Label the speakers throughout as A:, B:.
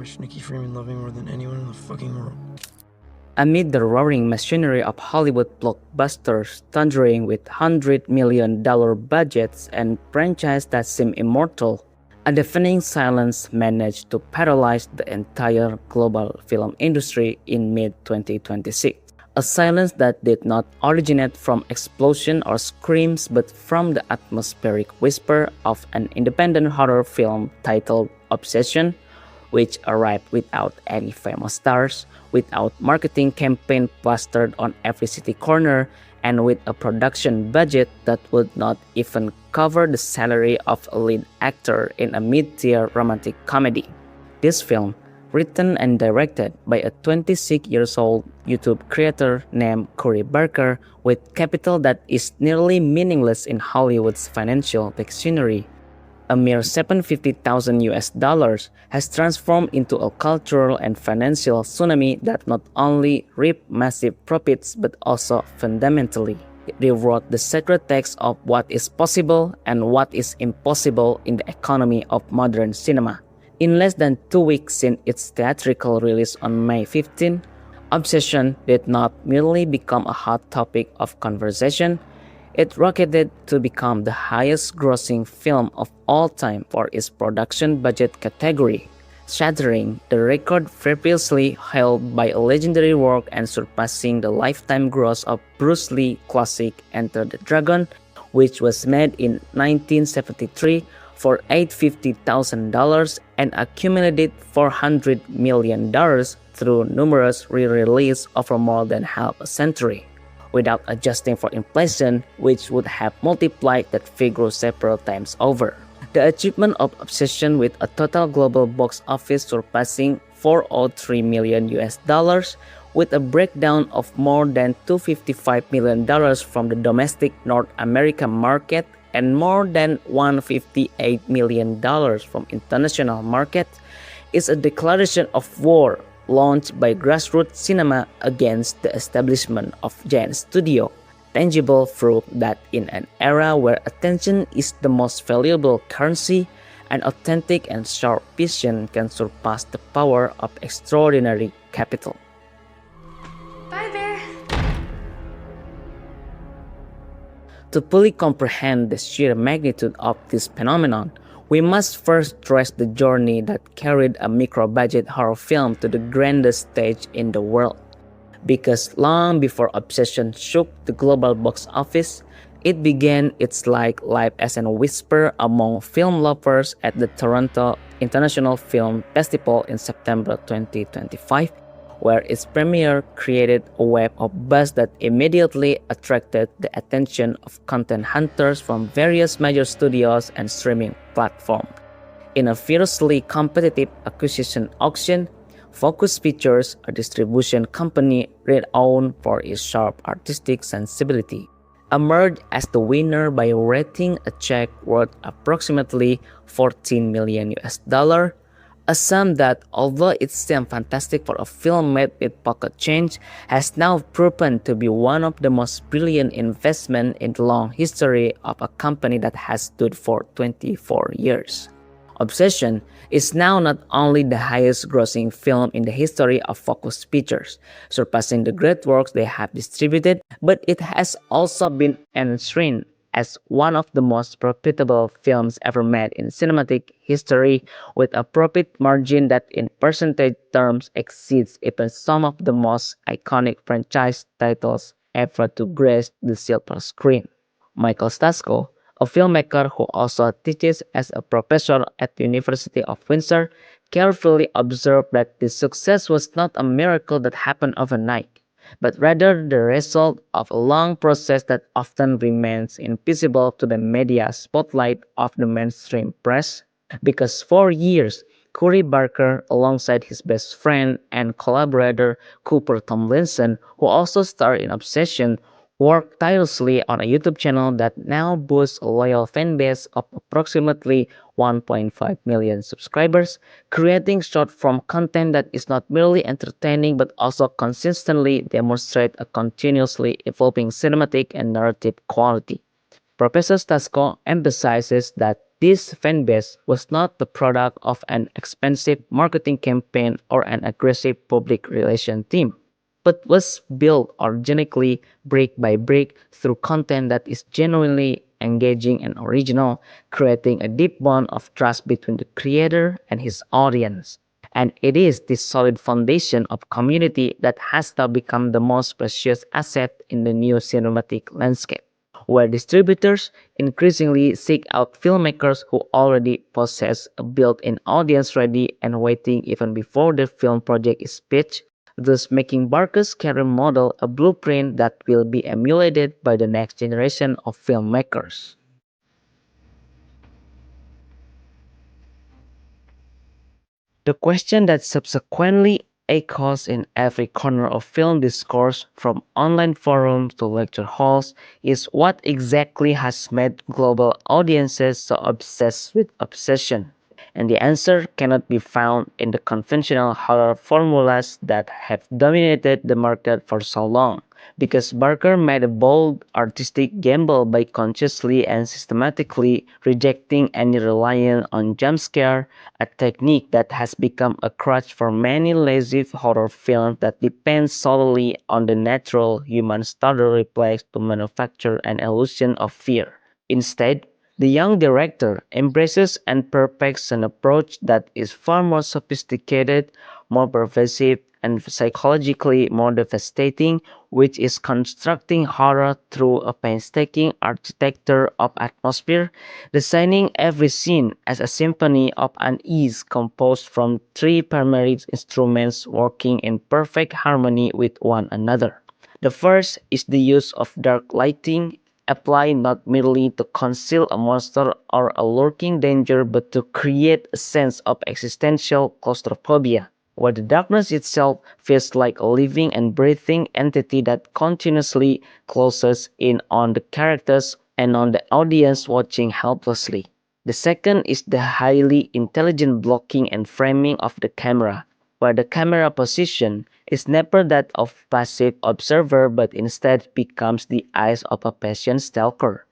A: wish Nikki Freeman loved me more than anyone in the fucking world.
B: Amid the roaring machinery of Hollywood blockbusters thundering with $100 million budgets and franchises that seem immortal, a deafening silence managed to paralyze the entire global film industry in mid-2026. A silence that did not originate from explosions or screams but from the atmospheric whisper of an independent horror film titled Obsession, which arrived without any famous stars, without marketing campaign plastered on every city corner, and with a production budget that would not even cover the salary of a lead actor in a mid-tier romantic comedy. This film, written and directed by a 26-year-old YouTube creator named Cory Barker with capital that is nearly meaningless in Hollywood's financial dictionary, a mere $750,000 has transformed into a cultural and financial tsunami that not only reaped massive profits but also fundamentally rewrote the sacred text of what is possible and what is impossible in the economy of modern cinema. In less than 2 weeks since its theatrical release on May 15, Obsession did not merely become a hot topic of conversation. It rocketed to become the highest-grossing film of all time for its production budget category, shattering the record previously held by a legendary work and surpassing the lifetime gross of Bruce Lee classic Enter the Dragon, which was made in 1973 for $850,000 and accumulated $400 million through numerous re-releases over more than half a century, without adjusting for inflation, which would have multiplied that figure several times over. The achievement of Obsession, with a total global box office surpassing $403 million, with a breakdown of more than $255 million from the domestic North American market and more than $158 million from international market, is a declaration of war launched by grassroots cinema against the establishment of giant studio, tangible proof that in an era where attention is the most valuable currency, an authentic and sharp vision can surpass the power of extraordinary capital.
C: Bye, Bear!
B: To fully comprehend the sheer magnitude of this phenomenon, we must first trace the journey that carried a micro-budget horror film to the grandest stage in the world. Because long before Obsession shook the global box office, it began its life as a whisper among film lovers at the Toronto International Film Festival in September 2025, where its premiere created a wave of buzz that immediately attracted the attention of content hunters from various major studios and streaming platforms. In a fiercely competitive acquisition auction, Focus Features, a distribution company renowned for its sharp artistic sensibility, emerged as the winner by writing a check worth approximately $14 million, a sum that, although it seemed fantastic for a film made with pocket change, has now proven to be one of the most brilliant investments in the long history of a company that has stood for 24 years. Obsession is now not only the highest-grossing film in the history of Focus Features, surpassing the great works they have distributed, but it has also been enshrined as one of the most profitable films ever made in cinematic history, with a profit margin that in percentage terms exceeds even some of the most iconic franchise titles ever to grace the silver screen. Michael Stasko, a filmmaker who also teaches as a professor at the University of Windsor, carefully observed that this success was not a miracle that happened overnight, but rather the result of a long process that often remains invisible to the media spotlight of the mainstream press. Because for years, Cory Barker, alongside his best friend and collaborator Cooper Tomlinson, who also starred in Obsession, worked tirelessly on a YouTube channel that now boasts a loyal fanbase of approximately 1.5 million subscribers, creating short-form content that is not merely entertaining but also consistently demonstrates a continuously evolving cinematic and narrative quality. Professor Stasko emphasizes that This fanbase was not the product of an expensive marketing campaign or an aggressive public relations team, but was built organically, brick by brick, through content that is genuinely engaging and original, creating a deep bond of trust between the creator and his audience. And it is this solid foundation of community that has now become the most precious asset in the new cinematic landscape, where distributors increasingly seek out filmmakers who already possess a built-in audience ready and waiting even before the film project is pitched, thus making Barker's career model a blueprint that will be emulated by the next generation of filmmakers. The question that subsequently echoes in every corner of film discourse, from online forums to lecture halls, is what exactly has made global audiences so obsessed with obsession? And the answer cannot be found in the conventional horror formulas that have dominated the market for so long, because Barker made a bold artistic gamble by consciously and systematically rejecting any reliance on jump scare, a technique that has become a crutch for many lazy horror films that depend solely on the natural human stutter reflex to manufacture an illusion of fear. Instead, the young director embraces and perfects an approach that is far more sophisticated, more pervasive, and psychologically more devastating, which is constructing horror through a painstaking architecture of atmosphere, designing every scene as a symphony of unease composed from three primary instruments working in perfect harmony with one another. The first is the use of dark lighting, applied not merely to conceal a monster or a lurking danger, but to create a sense of existential claustrophobia, where the darkness itself feels like a living and breathing entity that continuously closes in on the characters and on the audience watching helplessly. The second is the highly intelligent blocking and framing of the camera, where the camera position is never that of passive observer but instead becomes the eyes of a patient stalker,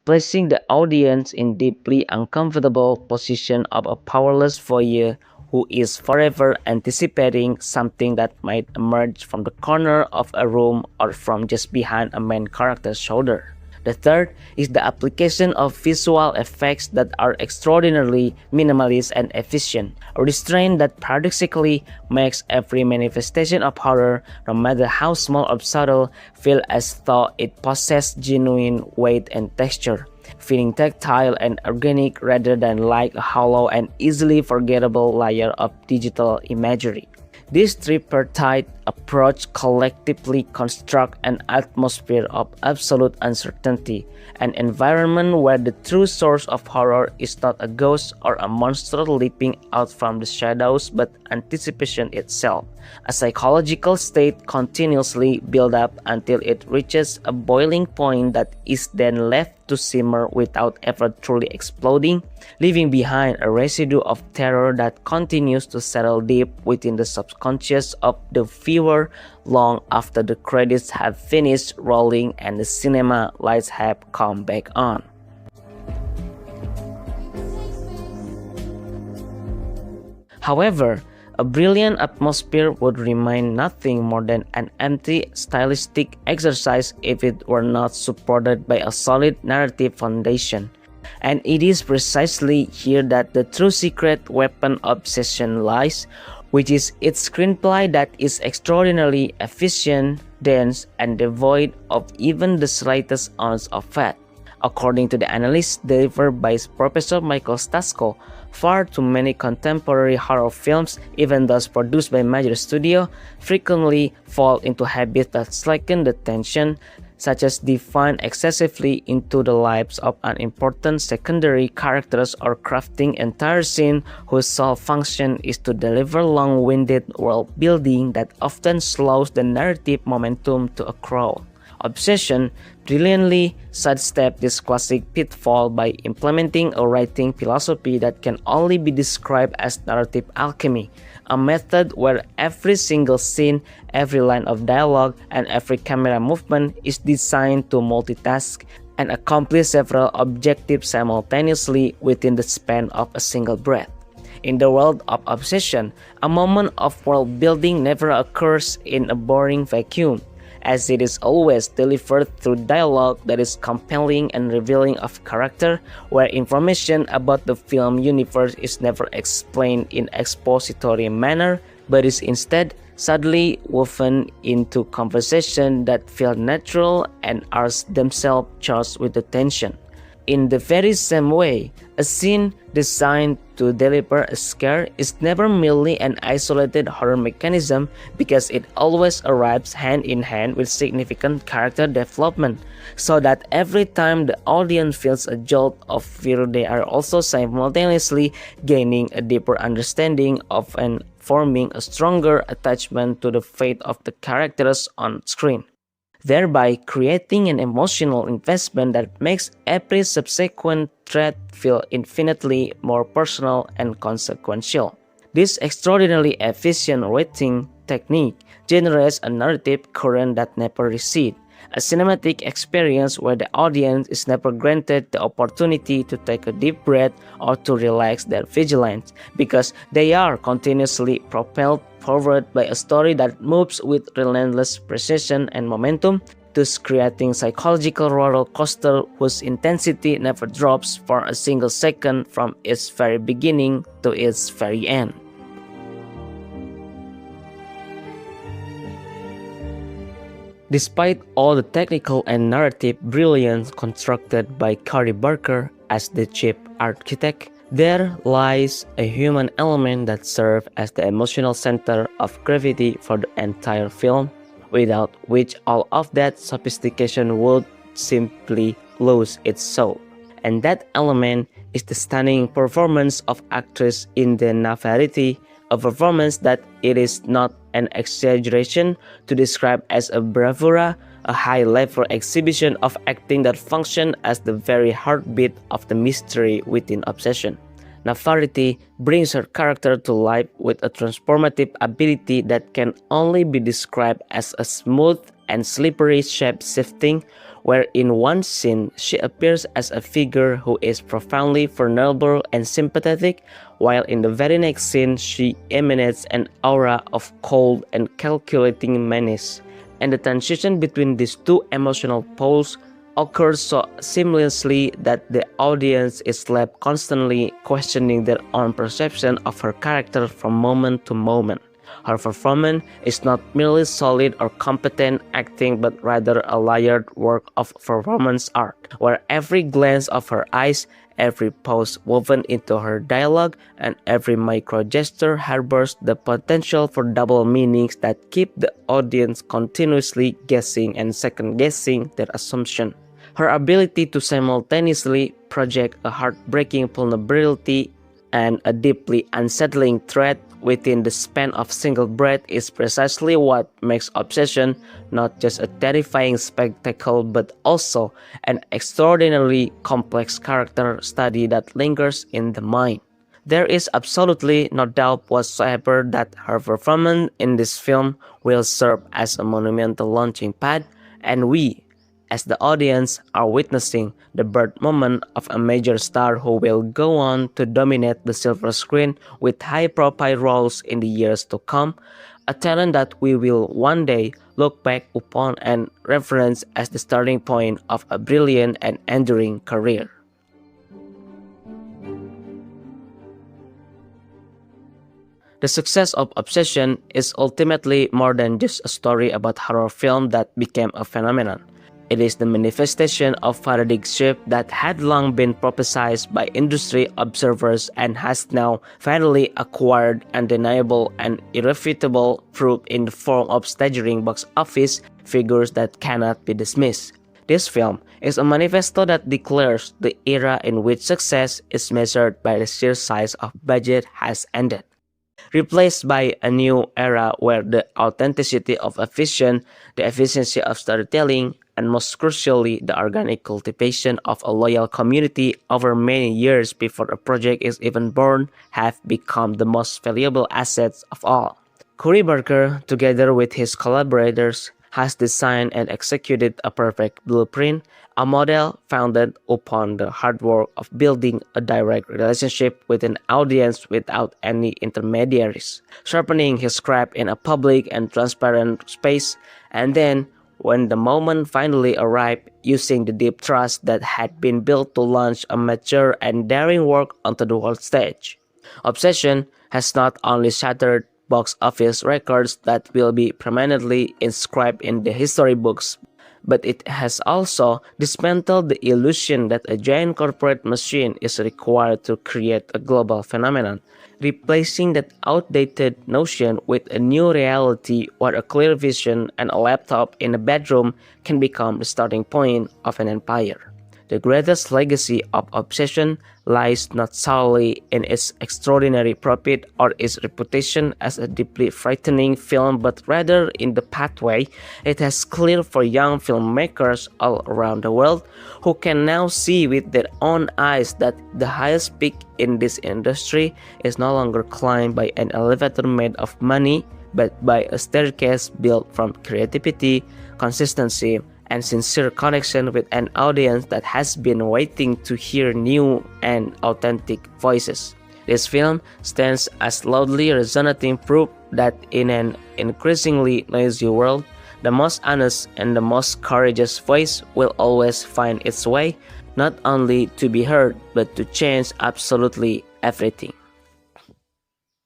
B: placing the audience in deeply uncomfortable position of a powerless voyeur who is forever anticipating something that might emerge from the corner of a room or from just behind a main character's shoulder. The third is the application of visual effects that are extraordinarily minimalist and efficient, a restraint that paradoxically makes every manifestation of horror, no matter how small or subtle, feel as though it possessed genuine weight and texture, feeling tactile and organic rather than like a hollow and easily forgettable layer of digital imagery. This tripartite approach collectively constructs an atmosphere of absolute uncertainty, an environment where the true source of horror is not a ghost or a monster leaping out from the shadows but anticipation itself, a psychological state continuously built up until it reaches a boiling point that is then left to simmer without ever truly exploding, leaving behind a residue of terror that continues to settle deep within the subconscious of the viewer long after the credits have finished rolling and the cinema lights have come back on. However, a brilliant atmosphere would remain nothing more than an empty stylistic exercise if it were not supported by a solid narrative foundation. And it is precisely here that the true secret weapon obsession lies, which is its screenplay that is extraordinarily efficient, dense, and devoid of even the slightest ounce of fat. According to the analysis delivered by Professor Michael Stasko, far too many contemporary horror films, even those produced by major studio, frequently fall into habits that slacken the tension, such as dipping excessively into the lives of unimportant secondary characters or crafting entire scenes whose sole function is to deliver long-winded world building that often slows the narrative momentum to a crawl. Obsession brilliantly sidesteps this classic pitfall by implementing a writing philosophy that can only be described as narrative alchemy, a method where every single scene, every line of dialogue, and every camera movement is designed to multitask and accomplish several objectives simultaneously within the span of a single breath. In the world of obsession, a moment of world building never occurs in a boring vacuum, as it is always delivered through dialogue that is compelling and revealing of character, where information about the film universe is never explained in expository manner, but is instead subtly woven into conversation that feel natural and are themselves charged with the tension. In the very same way, a scene designed to deliver a scare is never merely an isolated horror mechanism because it always arrives hand in hand with significant character development, so that every time the audience feels a jolt of fear, they are also simultaneously gaining a deeper understanding of and forming a stronger attachment to the fate of the characters on screen, thereby creating an emotional investment that makes every subsequent threat feel infinitely more personal and consequential. This extraordinarily efficient writing technique generates a narrative current that never recedes, a cinematic experience where the audience is never granted the opportunity to take a deep breath or to relax their vigilance, because they are continuously propelled forward by a story that moves with relentless precision and momentum, thus creating psychological roller coaster whose intensity never drops for a single second from its very beginning to its very end. Despite all the technical and narrative brilliance constructed by Cory Barker as the chief architect, there lies a human element that serves as the emotional center of gravity for the entire film, without which all of that sophistication would simply lose its soul. And that element is the stunning performance of actress Inde Navarrette, a performance that it is not an exaggeration to describe as a bravura, a high-level exhibition of acting that functions as the very heartbeat of the mystery within obsession. Navarrete brings her character to life with a transformative ability that can only be described as a smooth and slippery shape-shifting, where in one scene she appears as a figure who is profoundly vulnerable and sympathetic, while in the very next scene she emanates an aura of cold and calculating menace. And the transition between these two emotional poles occurs so seamlessly that the audience is left constantly questioning their own perception of her character from moment to moment. Her performance is not merely solid or competent acting, but rather a layered work of performance art, where every glance of her eyes, every pose woven into her dialogue, and every micro gesture harbors the potential for double meanings that keep the audience continuously guessing and second-guessing their assumption. Her ability to simultaneously project a heartbreaking vulnerability and a deeply unsettling threat within the span of single breath is precisely what makes Obsession not just a terrifying spectacle but also an extraordinarily complex character study that lingers in the mind. There is absolutely no doubt whatsoever that her performance in this film will serve as a monumental launching pad, and we, as the audience, are witnessing the birth moment of a major star who will go on to dominate the silver screen with high-profile roles in the years to come, a talent that we will one day look back upon and reference as the starting point of a brilliant and enduring career. The success of Obsession is ultimately more than just a story about horror film that became a phenomenon. It is the manifestation of paradigm shift that had long been prophesied by industry observers and has now finally acquired undeniable and irrefutable proof in the form of staggering box office figures that cannot be dismissed. This film is a manifesto that declares the era in which success is measured by the sheer size of budget has ended, replaced by a new era where the authenticity of a vision, the efficiency of storytelling, and most crucially, the organic cultivation of a loyal community over many years before a project is even born have become the most valuable assets of all. Cory Barker, together with his collaborators, has designed and executed a perfect blueprint, a model founded upon the hard work of building a direct relationship with an audience without any intermediaries, sharpening his craft in a public and transparent space, and then, when the moment finally arrived, using the deep trust that had been built to launch a mature and daring work onto the world stage. Obsession has not only shattered box office records that will be permanently inscribed in the history books, but it has also dismantled the illusion that a giant corporate machine is required to create a global phenomenon, replacing that outdated notion with a new reality where a clear vision and a laptop in a bedroom can become the starting point of an empire. The greatest legacy of Obsession lies not solely in its extraordinary profit or its reputation as a deeply frightening film, but rather in the pathway it has cleared for young filmmakers all around the world who can now see with their own eyes that the highest peak in this industry is no longer climbed by an elevator made of money, but by a staircase built from creativity, consistency, and sincere connection with an audience that has been waiting to hear new and authentic voices. This film stands as loudly resonating proof that in an increasingly noisy world, the most honest and the most courageous voice will always find its way, not only to be heard, but to change absolutely everything.